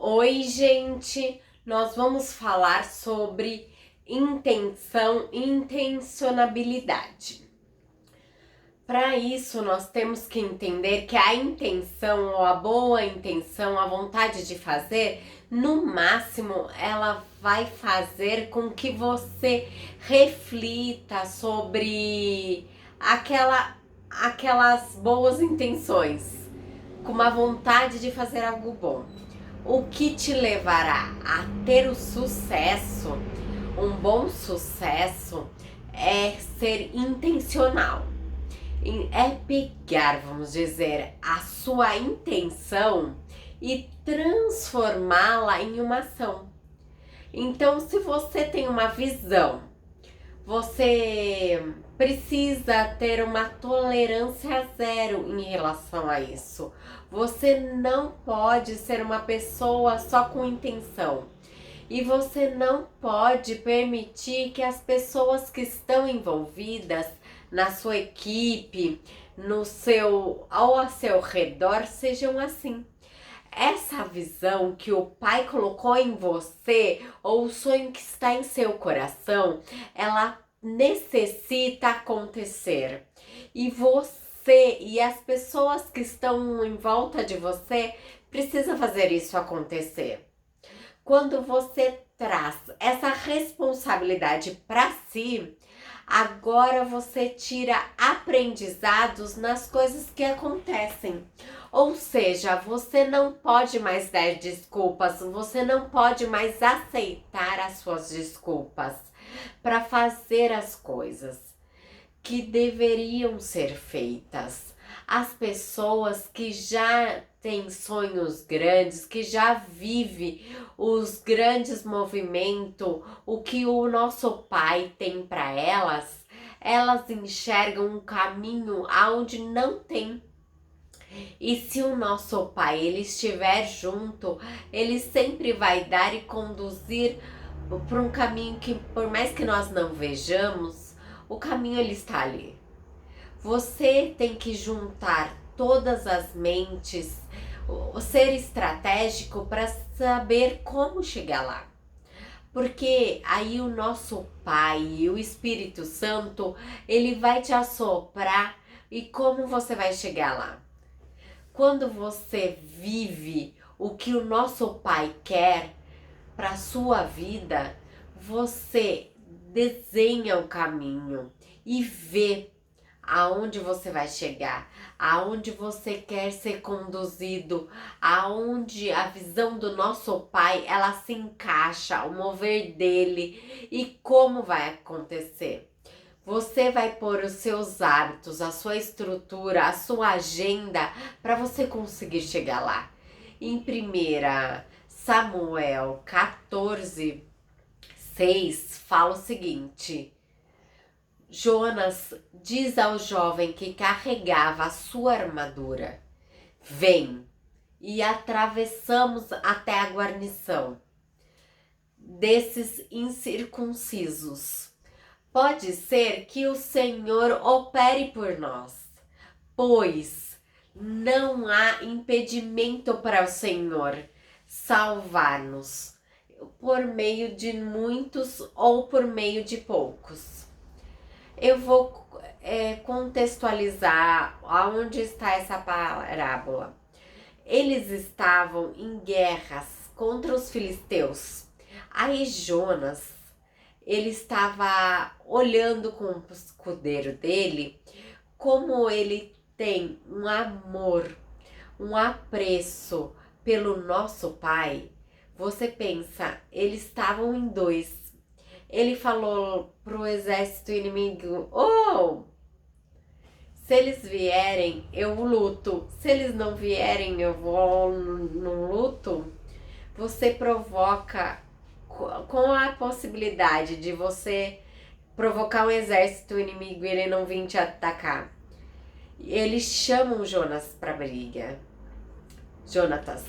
Oi, gente! Nós vamos falar sobre intenção e intencionabilidade. Para isso, nós temos que entender que a intenção, ou a boa intenção, a vontade de fazer, no máximo, ela vai fazer com que você reflita sobre aquelas boas intenções, com uma vontade de fazer algo bom. O que te levará a ter o sucesso, um bom sucesso, é ser intencional. É pegar, vamos dizer, a sua intenção e transformá-la em uma ação. Então, se você tem uma visão, você precisa ter uma tolerância zero em relação a isso. Você não pode ser uma pessoa só com intenção. E você não pode permitir que as pessoas que estão envolvidas na sua equipe, ao seu redor, sejam assim. Essa visão que o Pai colocou em você, ou o sonho que está em seu coração, ela necessita acontecer. E você e as pessoas que estão em volta de você precisam fazer isso acontecer. Quando você traz essa responsabilidade para si, agora você tira aprendizados nas coisas que acontecem. Ou seja, você não pode mais dar desculpas, você não pode mais aceitar as suas desculpas para fazer as coisas que deveriam ser feitas. As pessoas que já têm sonhos grandes, que já vivem os grandes movimentos, o que o nosso Pai tem para elas, elas enxergam um caminho aonde não tem. E se o nosso Pai ele estiver junto, ele sempre vai dar e conduzir para um caminho que, por mais que nós não vejamos, o caminho ele está ali. Você tem que juntar todas as mentes, ser estratégico para saber como chegar lá. Porque aí o nosso Pai e o Espírito Santo, ele vai te assoprar e como você vai chegar lá. Quando você vive o que o nosso Pai quer para a sua vida, você desenha o caminho e vê aonde você vai chegar, aonde você quer ser conduzido, aonde a visão do nosso Pai ela se encaixa, o mover dele e como vai acontecer. Você vai pôr os seus hábitos, a sua estrutura, a sua agenda para você conseguir chegar lá. Em 1 Samuel 14:6 fala o seguinte: Jonas diz ao jovem que carregava a sua armadura: vem, e atravessamos até a guarnição desses incircuncisos. Pode ser que o Senhor opere por nós, pois não há impedimento para o Senhor salvar-nos por meio de muitos ou por meio de poucos. Eu vou contextualizar aonde está essa parábola. Eles estavam em guerras contra os filisteus. Aí Jonas, ele estava olhando com o escudeiro dele como ele tem um amor, um apreço pelo nosso Pai. Você pensa, eles estavam em dois. Ele falou pro exército inimigo: oh, se eles vierem, eu luto. Se eles não vierem, eu vou no luto. Você provoca com a possibilidade de você provocar um exército inimigo e ele não vir te atacar. Eles chamam Jonas para briga. Jonatas.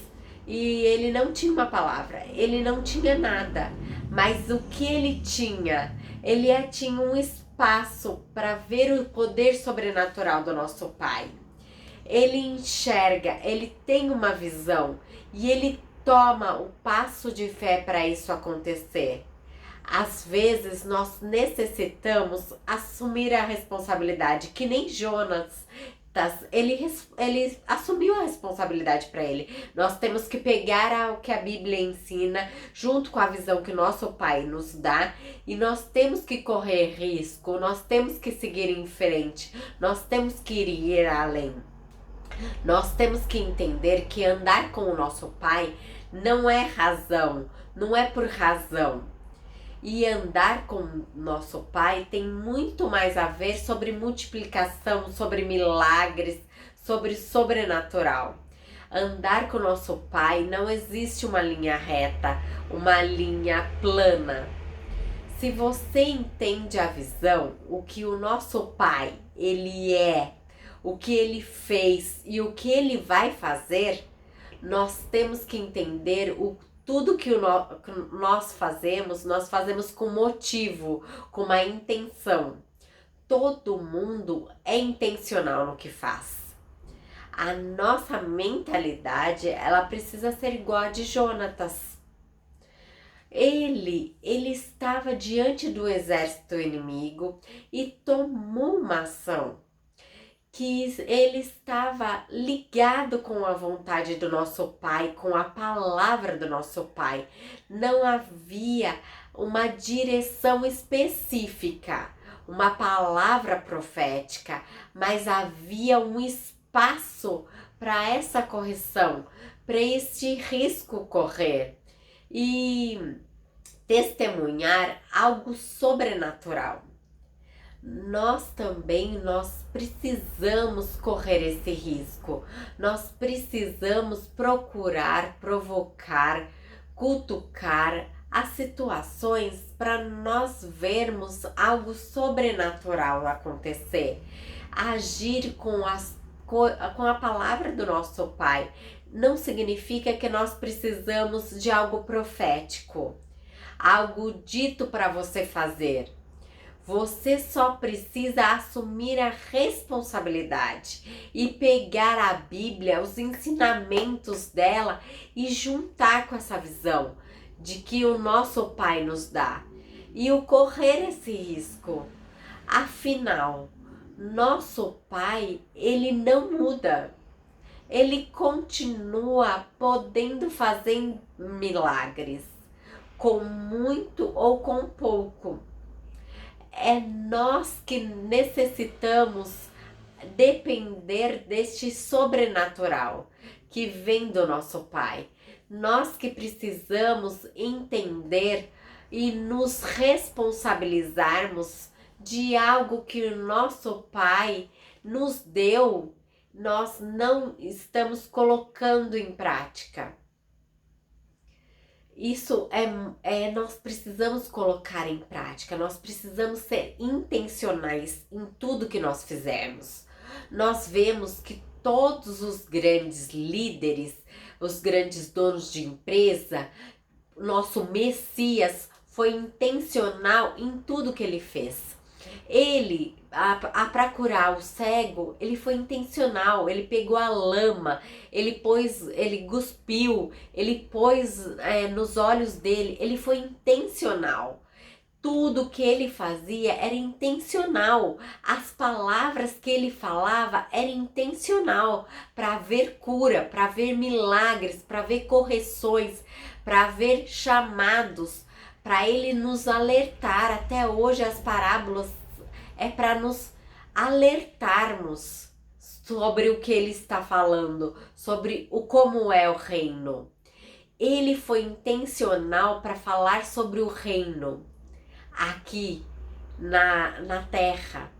E ele não tinha uma palavra, ele não tinha nada, mas o que ele tinha? Ele tinha um espaço para ver o poder sobrenatural do nosso Pai. Ele enxerga, ele tem uma visão e ele toma o passo de fé para isso acontecer. Às vezes nós necessitamos assumir a responsabilidade, que nem Jonas. Ele assumiu a responsabilidade para ele. Nós temos que pegar o que a Bíblia ensina, junto com a visão que nosso Pai nos dá, e nós temos que correr risco, nós temos que seguir em frente, nós temos que ir além. Nós temos que entender que andar com o nosso Pai não é razão, não é por razão. E andar com nosso Pai tem muito mais a ver sobre multiplicação, sobre milagres, sobre sobrenatural. Andar com nosso Pai não existe uma linha reta, uma linha plana. Se você entende a visão, o que o nosso Pai, ele é, o que ele fez e o que ele vai fazer, nós temos que entender tudo que nós fazemos com motivo, com uma intenção. Todo mundo é intencional no que faz. A nossa mentalidade, ela precisa ser igual a de Jonatas. Ele estava diante do exército inimigo e tomou uma ação. Que ele estava ligado com a vontade do nosso Pai, com a palavra do nosso Pai. Não havia uma direção específica, uma palavra profética, mas havia um espaço para essa correção, para este risco correr e testemunhar algo sobrenatural. Nós precisamos correr esse risco, nós precisamos procurar, provocar, cutucar as situações para nós vermos algo sobrenatural acontecer, agir com a palavra do nosso Pai. Não significa que nós precisamos de algo profético, algo dito para você fazer. Você só precisa assumir a responsabilidade e pegar a Bíblia, os ensinamentos dela e juntar com essa visão de que o nosso Pai nos dá e o correr esse risco. Afinal, nosso Pai, ele não muda. Ele continua podendo fazer milagres, com muito ou com pouco. É nós que necessitamos depender deste sobrenatural que vem do nosso Pai. Nós que precisamos entender e nos responsabilizarmos de algo que o nosso Pai nos deu, nós não estamos colocando em prática. Isso nós precisamos colocar em prática, nós precisamos ser intencionais em tudo que nós fizermos. Nós vemos que todos os grandes líderes, os grandes donos de empresa, nosso Messias foi intencional em tudo que ele fez. Ele, para curar o cego, ele foi intencional, ele pegou a lama, ele cuspiu, ele pôs nos olhos dele, ele foi intencional. Tudo que ele fazia era intencional, as palavras que ele falava eram intencional, para ver cura, para ver milagres, para ver correções, para ver chamados, para ele nos alertar. Até hoje as parábolas é para nos alertarmos sobre o que ele está falando, sobre como é o reino. Ele foi intencional para falar sobre o reino aqui na terra.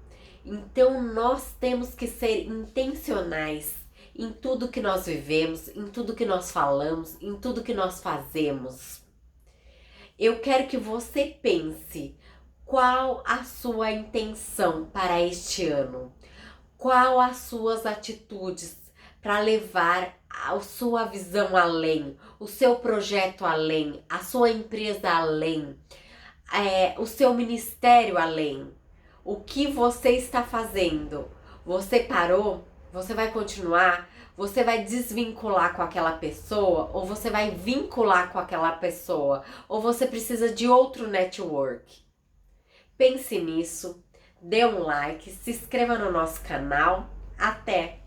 Então nós temos que ser intencionais em tudo que nós vivemos, em tudo que nós falamos, em tudo que nós fazemos. Eu quero que você pense qual a sua intenção para este ano, qual as suas atitudes para levar a sua visão além, o seu projeto além, a sua empresa além, o seu ministério além. O que você está fazendo? Você parou? Você vai continuar? Você vai desvincular com aquela pessoa ou você vai vincular com aquela pessoa? Ou você precisa de outro network? Pense nisso, dê um like, se inscreva no nosso canal. Até!